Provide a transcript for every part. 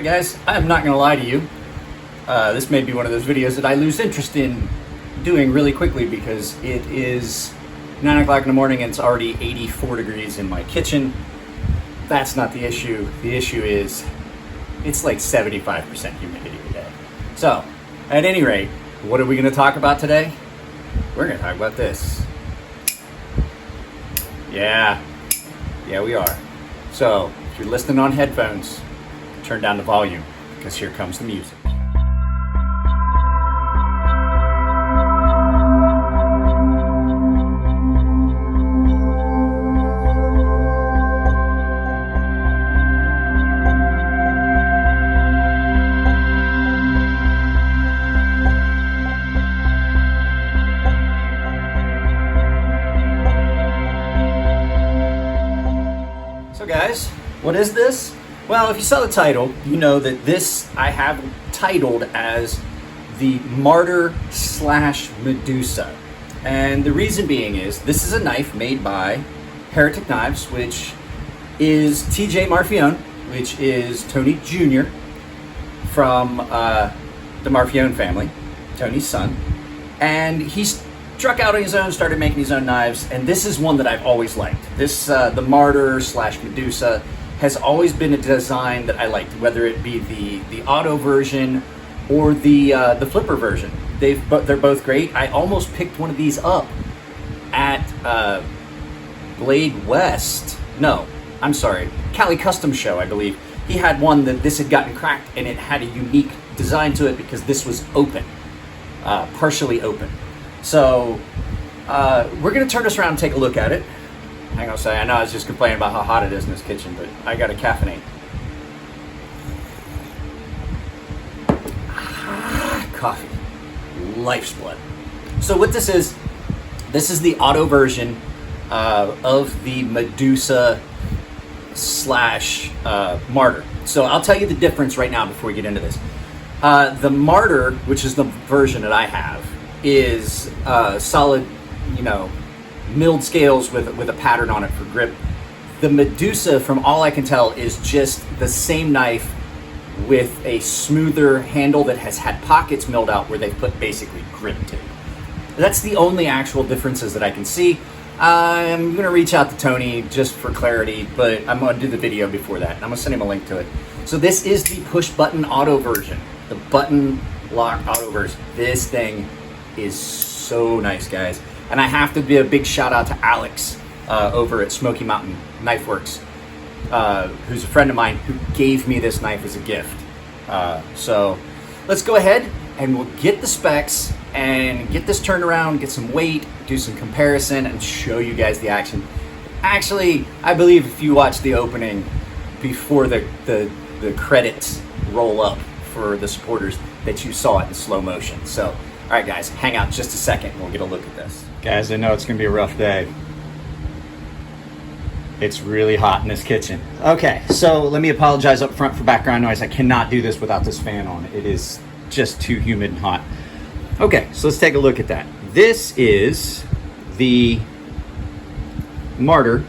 guys, I'm not gonna lie to you. This may be one of those videos that I lose interest in doing really quickly because it is 9 o'clock in the morning and it's already 84 degrees in my kitchen. That's not the issue. The issue is it's like 75% humidity today. So, at any rate, what are we gonna talk about today? We're gonna talk about this. Yeah, we are. So, if you're listening on headphones, turn down the volume because here comes the music. So guys, what is this? Well, if you saw the title, you know that this I have titled as the Martyr / Medusa. And the reason being is this is a knife made by Heretic Knives, which is TJ Marfione, which is Tony Jr. from the Marfione family, Tony's son. And he's struck out on his own, started making his own knives, and this is one that I've always liked. This, the Martyr / Medusa, has always been a design that I liked, whether it be the auto version or the flipper version. They're both great. I almost picked one of these up at Blade West. No, I'm sorry, Cali Custom Show, I believe. He had one that this had gotten cracked, and it had a unique design to it because this was open, partially open. So we're gonna turn this around and take a look at it. Hang on a second. I know I was just complaining about how hot it is in this kitchen, but I got to caffeinate. Coffee. Life's blood. So what this is the auto version of the Medusa / Martyr. So I'll tell you the difference right now before we get into this. The Martyr, which is the version that I have, is solid, milled scales with a pattern on it for grip. The Medusa, from all I can tell, is just the same knife with a smoother handle that has had pockets milled out where they put basically grip to. That's the only actual differences that I can see. I'm going to reach out to Tony just for clarity, but I'm going to do the video before that, and I'm going to send him a link to it. So this is the push button auto version, the button lock auto version. This thing is so nice, guys. And I have to give a big shout out to Alex over at Smoky Mountain Knife Works, who's a friend of mine who gave me this knife as a gift. So let's go ahead and we'll get the specs and get this turned around, get some weight, do some comparison, and show you guys the action. Actually, I believe if you watch the opening before the credits roll up for the supporters, that you saw it in slow motion. So, all right, guys, hang out just a second and we'll get a look at this. Guys, I know it's going to be a rough day. It's really hot in this kitchen. Okay, so let me apologize up front for background noise. I cannot do this without this fan on. It is just too humid and hot. Okay, so let's take a look at that. This is the Martyr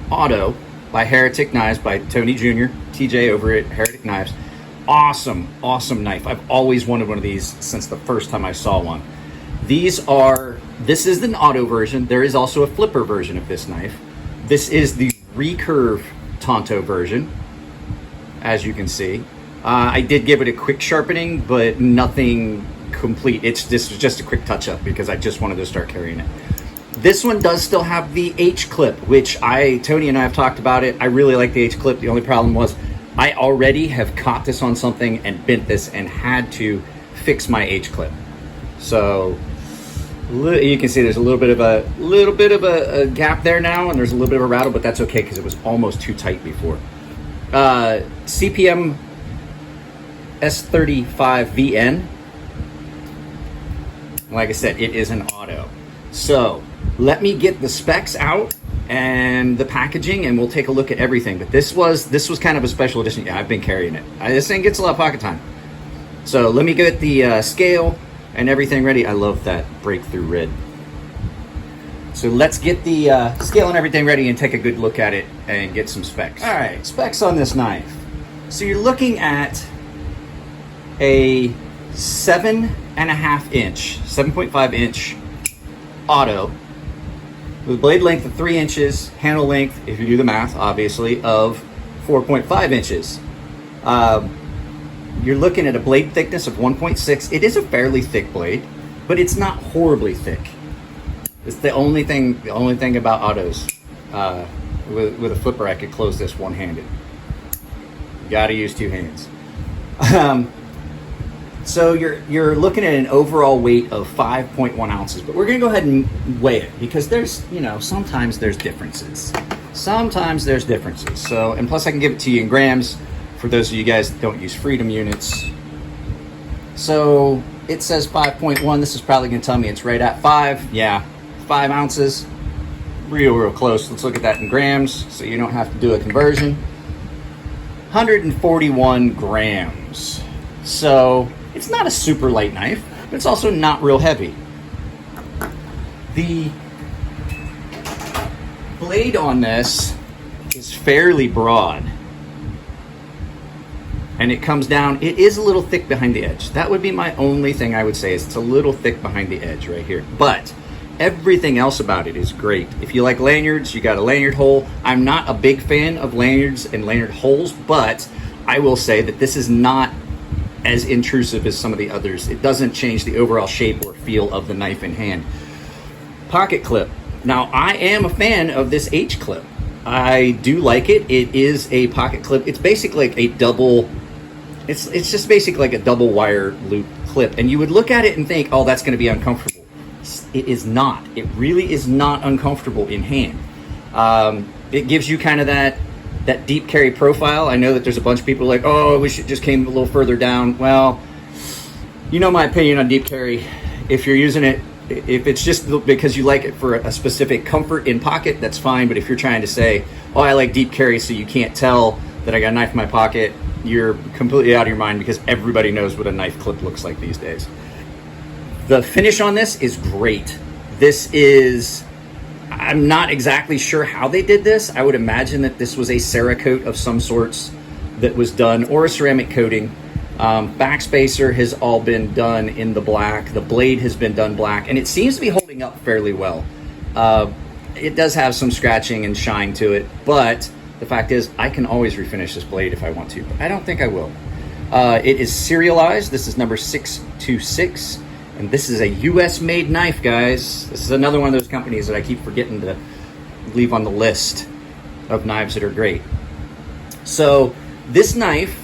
Auto by Heretic Knives by Tony Jr., TJ over at Heretic Knives. Awesome knife. I've always wanted one of these since the first time I saw one. This is an auto version. There is also a flipper version of this knife. This is the Recurve Tonto version, as you can see. I did give it a quick sharpening, but nothing complete. This was just a quick touch-up because I just wanted to start carrying it. This one does still have the H-clip, which Tony and I have talked about it. I really like the H-clip. The only problem was I already have caught this on something and bent this and had to fix my H-clip. So you can see there's a little bit of a gap there now, and there's a little bit of a rattle, but that's okay because it was almost too tight before. CPM S35VN. Like I said, it is an auto. So let me get the specs out and the packaging, and we'll take a look at everything. But this was kind of a special edition. Yeah, I've been carrying it. This thing gets a lot of pocket time. So let me get the scale and everything ready. I love that breakthrough red. So let's get the scale and everything ready and take a good look at it and get some specs. All right, specs on this knife. So you're looking at a 7.5 inch, 7.5 inch auto with a blade length of 3 inches, handle length, if you do the math, obviously, of 4.5 inches. You're looking at a blade thickness of 1.6. It is a fairly thick blade, but it's not horribly thick. It's the only thing about autos. With a flipper, I could close this one-handed. You gotta use two hands. So you're looking at an overall weight of 5.1 ounces, but we're gonna go ahead and weigh it because there's, sometimes there's differences. So, and plus I can give it to you in grams for those of you guys that don't use freedom units. So it says 5.1. This is probably gonna tell me it's right at 5. Yeah, 5 ounces. Real close. Let's look at that in grams so you don't have to do a conversion. 141 grams. So it's not a super light knife, but it's also not real heavy. The blade on this is fairly broad. And it comes down, it is a little thick behind the edge. That would be my only thing I would say, is it's a little thick behind the edge right here. But everything else about it is great. If you like lanyards, you got a lanyard hole. I'm not a big fan of lanyards and lanyard holes, but I will say that this is not as intrusive as some of the others. It doesn't change the overall shape or feel of the knife in hand. Pocket clip. Now, I am a fan of this H clip. I do like it. It is a pocket clip. It's basically like a double, it's just basically like a double wire loop clip. And you would look at it and think, oh, that's going to be uncomfortable. It is not. It really is not uncomfortable in hand. It gives you kind of that deep carry profile. I know that there's a bunch of people like, oh, I wish it just came a little further down. Well, you know my opinion on deep carry. If you're using it, if it's just because you like it for a specific comfort in pocket, that's fine. But if you're trying to say, oh, I like deep carry so you can't tell that I got a knife in my pocket, you're completely out of your mind, because everybody knows what a knife clip looks like these days. The finish on this is great. This is, I'm not exactly sure how they did this. I would imagine that this was a Cerakote of some sorts that was done, or a ceramic coating. Backspacer has all been done in the black. The blade has been done black, and it seems to be holding up fairly well. It does have some scratching and shine to it, but the fact is I can always refinish this blade if I want to, but I don't think I will. It is serialized. This is number 626. And this is a US made knife, guys. This is another one of those companies that I keep forgetting to leave on the list of knives that are great. So this knife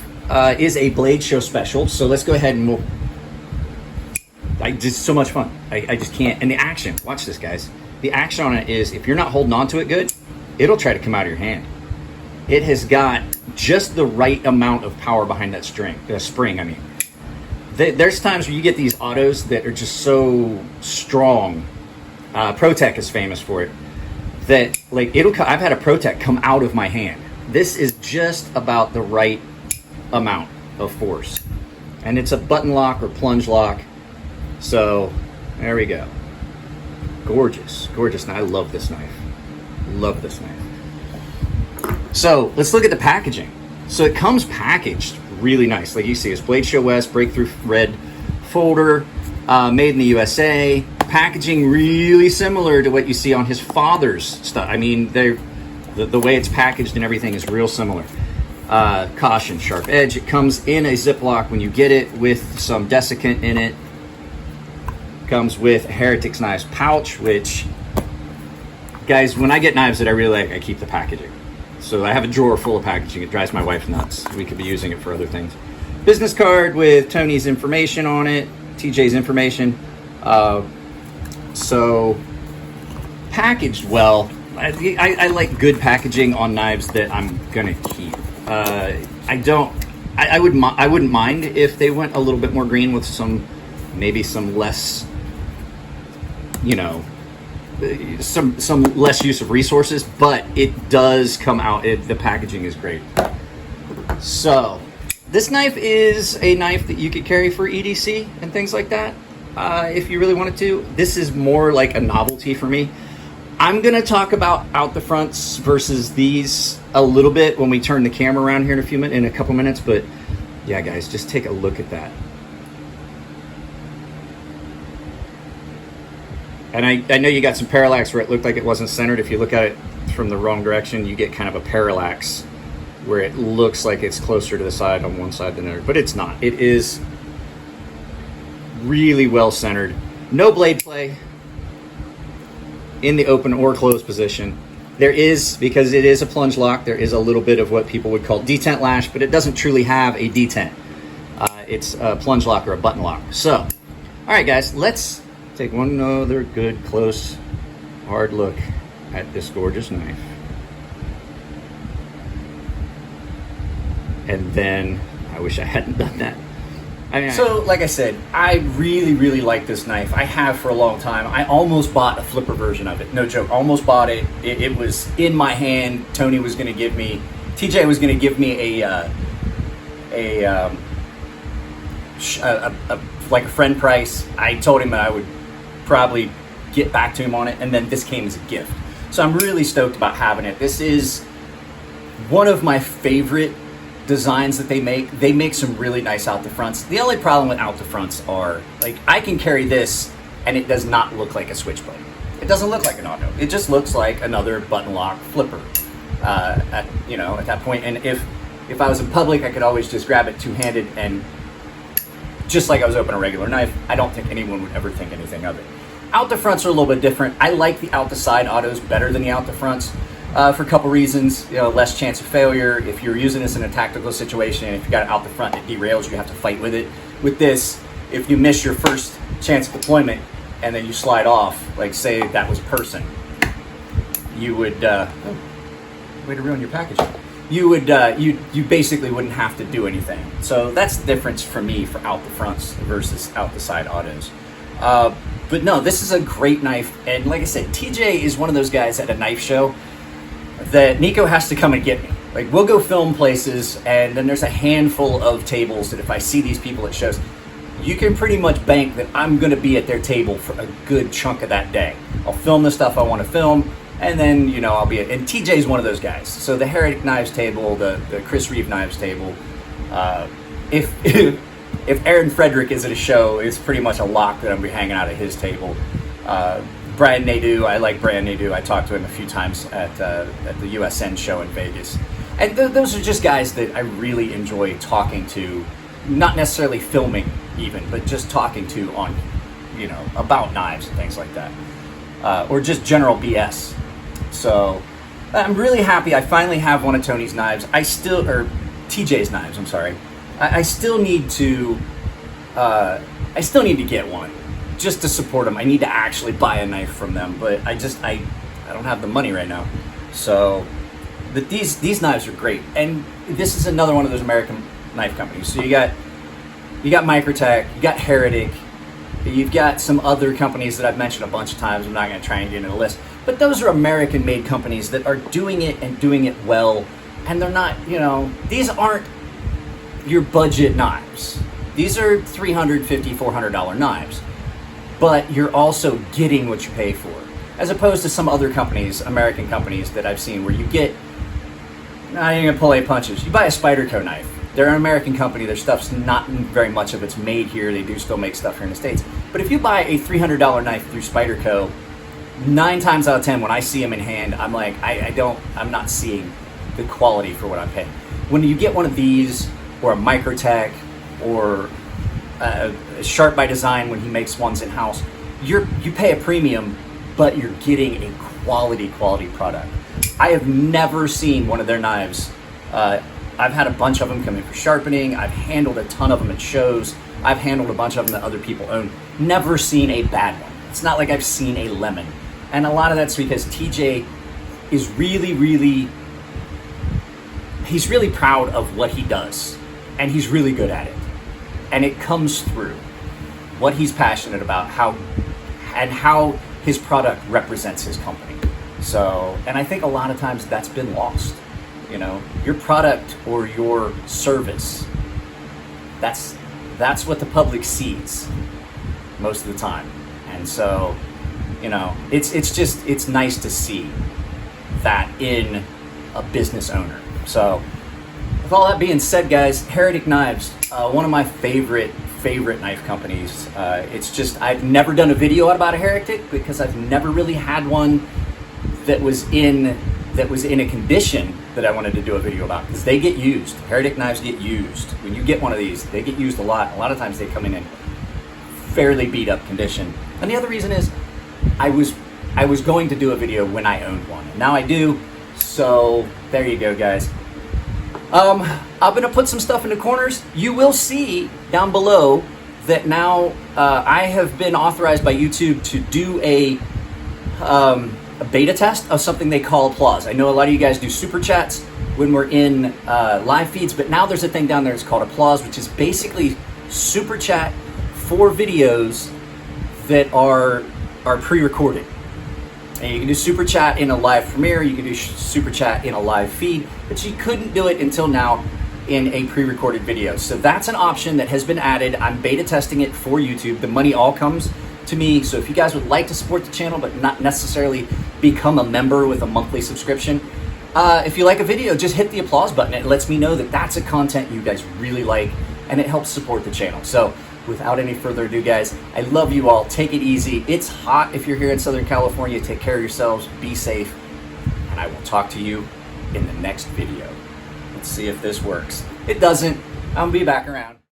is a Blade Show special. So let's go ahead and just so much fun. I just can't. And the action, watch this, guys. The action on it is, if you're not holding on to it good, it'll try to come out of your hand. It has got just the right amount of power behind that spring, I mean. There's times where you get these autos that are just so strong. ProTech is famous for it. That like I've had a ProTech come out of my hand. This is just about the right amount of force, and it's a button lock or plunge lock. So there we go. Gorgeous, gorgeous. And I love this knife. Love this knife. So let's look at the packaging. So it comes packaged really nice. Like you see, it's Blade Show West, breakthrough red folder, made in the USA. Packaging really similar to what you see on his father's stuff. I mean, the way it's packaged and everything is real similar. Caution, sharp edge. It comes in a Ziploc when you get it with some desiccant in it. Comes with a Heretic's knives pouch, which, guys, when I get knives that I really like, I keep the packaging. So I have a drawer full of packaging. It drives my wife nuts. We could be using it for other things. Business card with Tony's information on it, TJ's information. So packaged well. I like good packaging on knives that I'm gonna keep. I wouldn't mind if they went a little bit more green with maybe some less, some less use of resources, but it does come out. The packaging is great. So this knife is a knife that you could carry for EDC and things like that, if you really wanted to. This is more like a novelty for me. I'm going to talk about out the fronts versus these a little bit when we turn the camera around here in a couple minutes, but yeah, guys, just take a look at that. And I know you got some parallax where it looked like it wasn't centered. If you look at it from the wrong direction, you get kind of a parallax where it looks like it's closer to the side on one side than the other, but it's not. It is really well centered. No blade play in the open or closed position. There is, because it is a plunge lock, there is a little bit of what people would call detent lash, but it doesn't truly have a detent. It's a plunge lock or a button lock. So, all right, guys, let's take one other good, close, hard look at this gorgeous knife. And then, I wish I hadn't done that. So, like I said, I really, really like this knife. I have for a long time. I almost bought a flipper version of it. No joke, almost bought it. It was in my hand. Tony was going to give me, TJ was going to give me a friend price. I told him that I would probably get back to him on it, and then this came as a gift. So I'm really stoked about having it. This is one of my favorite designs that they make. They make some really nice out the fronts. The only problem with out the fronts are, like, I can carry this and it does not look like a switchblade. It doesn't look like an auto. It just looks like another button lock flipper at that point. And if I was in public, I could always just grab it two-handed and just like I was opening a regular knife. I don't think anyone would ever think anything of it. Out the fronts are a little bit different. I like the out the side autos better than the out the fronts. For a couple reasons. Less chance of failure. If you're using this in a tactical situation, if you got it out the front, it derails, you have to fight with it. With this, if you miss your first chance of deployment and then you slide off, like say that was a person, you would, way to ruin your packaging. You would, you basically wouldn't have to do anything. So that's the difference for me for out the fronts versus out the side autos. But no, this is a great knife. And like I said, TJ is one of those guys at a knife show that Nico has to come and get me. Like, we'll go film places, and then there's a handful of tables that if I see these people at shows, you can pretty much bank that I'm going to be at their table for a good chunk of that day. I'll film the stuff I want to film, and then, I'll be at... And TJ's one of those guys. So the Heretic Knives table, the Chris Reeve Knives table, if Aaron Frederick is at a show, it's pretty much a lock that I'm going to be hanging out at his table. Brad Nadeau, I like Brad Nadeau. I talked to him a few times at the USN show in Vegas. And those are just guys that I really enjoy talking to, not necessarily filming even, but just talking to on, about knives and things like that. Or just general BS. So I'm really happy I finally have one of Tony's knives. Or TJ's knives, I'm sorry. I still need to get one. Just to support them. I need to actually buy a knife from them, but I don't have the money right now. So, but these knives are great, and this is another one of those American knife companies. So you got Microtech, you got Heretic, you've got some other companies that I've mentioned a bunch of times. I'm not going to try and get into the list, but those are American-made companies that are doing it and doing it well, and they're not. These aren't your budget knives. These are $350, $400 knives. But you're also getting what you pay for, as opposed to some other companies, American companies that I've seen, where you get, not even gonna pull any punches. You buy a Spyderco knife. They're an American company. Their stuff's not very much of it's made here. They do still make stuff here in the States. But if you buy a $300 knife through Spyderco, 9 times out of 10, when I see them in hand, I'm like, I'm not seeing the quality for what I'm paying. When you get one of these, or a Microtech, or Sharp by Design, when he makes ones in house, you pay a premium, but you're getting a quality product. I have never seen one of their knives. I've had a bunch of them come in for sharpening. I've handled a ton of them at shows. I've handled a bunch of them that other people own. Never seen a bad one. It's not like I've seen a lemon. And a lot of that's because TJ is really proud of what he does, and he's really good at it. And it comes through what he's passionate about, how his product represents his company. So, and I think a lot of times that's been lost. Your product or your service, that's what the public sees most of the time. And so, You know, it's nice to see that in a business owner. So with all that being said, guys, Heretic Knives, one of my favorite knife companies. It's just, I've never done a video about a Heretic because I've never really had one that was in a condition that I wanted to do a video about, because they get used. Heretic knives get used. When you get one of these, they get used a lot. A lot of times they come in fairly beat up condition. And the other reason is I was going to do a video when I owned one. And now I do. So there you go, guys. I'm gonna put some stuff in the corners. You will see down below that now I have been authorized by YouTube to do a beta test of something they call applause. I know a lot of you guys do super chats when we're in live feeds, but now there's a thing down there, it's called applause, which is basically super chat for videos that are pre-recorded. And you can do super chat in a live premiere, you can do super chat in a live feed, but you couldn't do it until now in a pre-recorded video. So that's an option that has been added. I'm beta testing it for YouTube. The money all comes to me. So if you guys would like to support the channel but not necessarily become a member with a monthly subscription, if you like a video, just hit the applause button. It lets me know that that's a content you guys really like, and it helps support the channel. So without any further ado, guys, I love you all. Take it easy. It's hot if you're here in Southern California. Take care of yourselves. Be safe. And I will talk to you in the next video. Let's see if this works. It doesn't. I'll be back around.